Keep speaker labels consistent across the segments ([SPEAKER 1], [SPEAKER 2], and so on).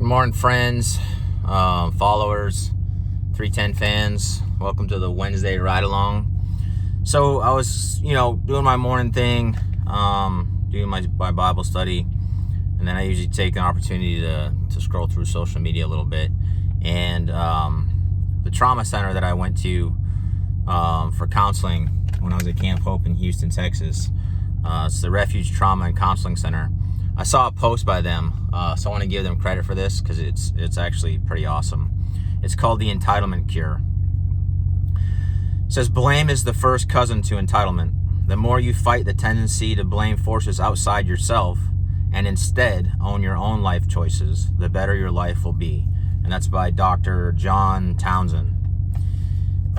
[SPEAKER 1] Good morning, friends, followers, 310 fans. Welcome to the Wednesday ride along. So I was, doing my morning thing, doing my Bible study, and then I usually take an opportunity to scroll through social media a little bit. And the trauma center that I went to for counseling when I was at Camp Hope in Houston, Texas, it's the Refuge Trauma and Counseling Center. I saw a post by them, so I want to give them credit for this because it's actually pretty awesome. It's called The Entitlement Cure. It says, blame is the first cousin to entitlement. The more you fight the tendency to blame forces outside yourself and instead own your own life choices, the better your life will be. And that's by Dr. John Townsend.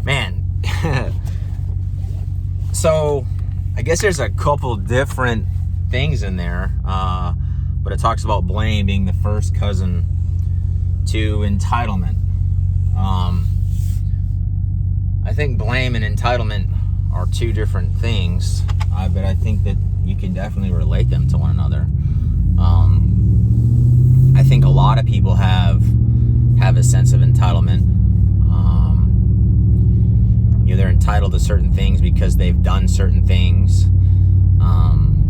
[SPEAKER 1] Man, so I guess there's a couple different things in there, but it talks about blame being the first cousin to entitlement. I think blame and entitlement are two different things, but I think that you can definitely relate them to one another. I think a lot of people have a sense of entitlement. They're entitled to certain things because they've done certain things.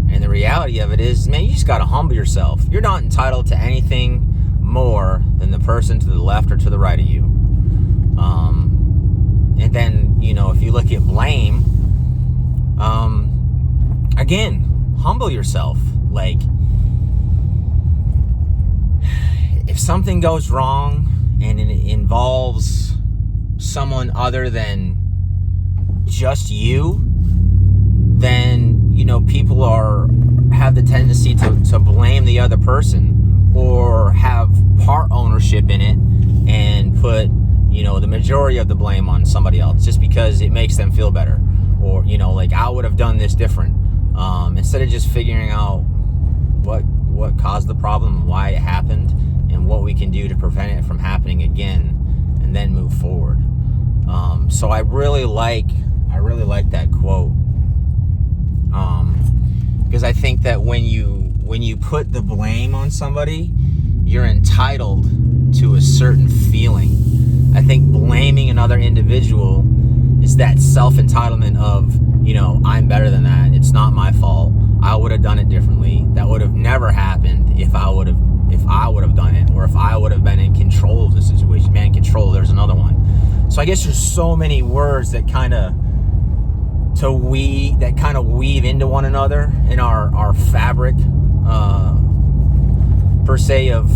[SPEAKER 1] And the reality of it is, man, you just got to humble yourself. You're not entitled to anything more than the person to the left or to the right of you. And then, if you look at blame, again, humble yourself. Like, if something goes wrong and it involves someone other than just you, then people have the tendency to blame the other person or have part ownership in it and put the majority of the blame on somebody else just because it makes them feel better, or like, I would have done this different, instead of just figuring out what caused the problem, why it happened, and what we can do to prevent it from happening again, and then move forward. So I really like that quote, because I think that when you put the blame on somebody, you're entitled to a certain feeling. I think blaming another individual is that self-entitlement of, I'm better than that. It's not my fault. I would have done it differently. That would have never happened if I would have done it, or if I would have been in control of the situation. Man, control, there's another one. So I guess there's so many words that kind of weave into one another in our fabric, per se, of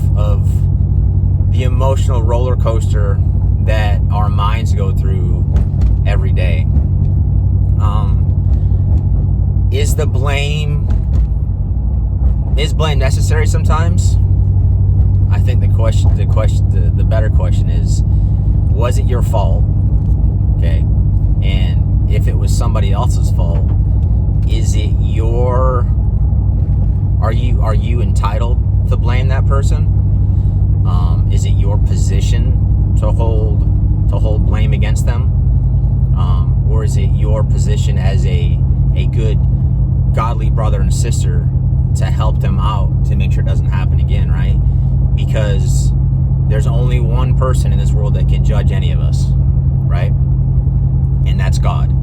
[SPEAKER 1] the emotional roller coaster that our minds go through every day. Is blame necessary sometimes? I think the better question is, was it your fault? Okay. And if it was somebody else's fault, are you entitled to blame that person? Is it your position to hold blame against them? Or is it your position as a good, godly brother and sister to help them out to make sure it doesn't happen again, right? Because there's only one person in this world that can judge any of us, right? And that's God.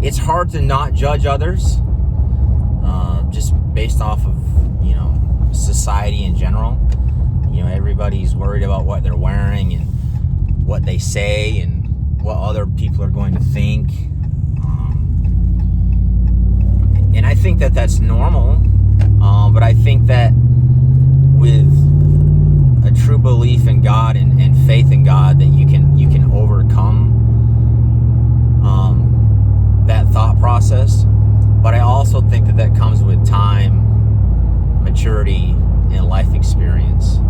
[SPEAKER 1] It's hard to not judge others, just based off of society in general. Everybody's worried about what they're wearing and what they say and what other people are going to think, and I think that that's normal, but I think that with a true belief in God and faith in God, that you can overcome that thought process. But I also think that comes with time, maturity, and life experience.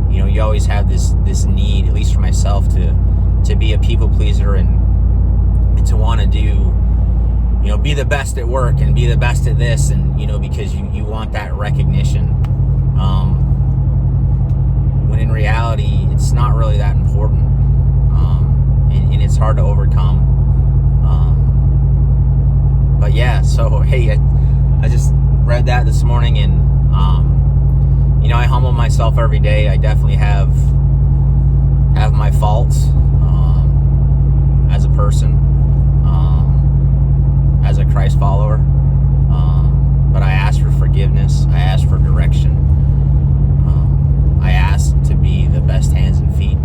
[SPEAKER 1] You always have this need, at least for myself, to be a people pleaser and to want to do, be the best at work and be the best at this, and because you want that recognition. When in reality, it's not really that important, and it's hard to overcome. But yeah, so hey, I just read that this morning, and I humble myself every day. I definitely have my faults as a person, as a Christ follower, but I ask for forgiveness. I ask for direction. I ask to be the best hands and feet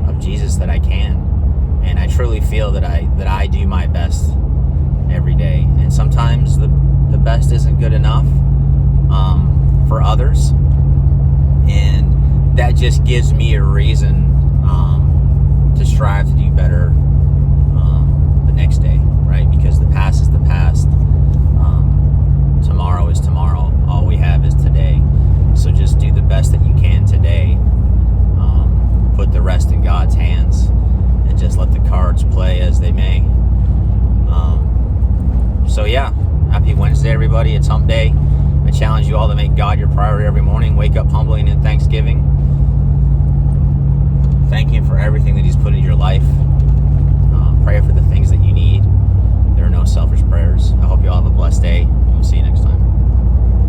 [SPEAKER 1] of Jesus that I can, and I truly feel that I do my best every day, and sometimes the best isn't good enough for others, and that just gives me a reason to strive to do better the next day, right? Because the past is the past. Tomorrow is tomorrow. All we have is today. So just do the best that you can today. Put the rest in God's hands, and just let the cards play as they may. So yeah, happy Wednesday, everybody. It's hump day. I challenge you all to make God your priority every morning. Wake up humbly and in thanksgiving. Thank Him for everything that He's put in your life. Pray for the things that you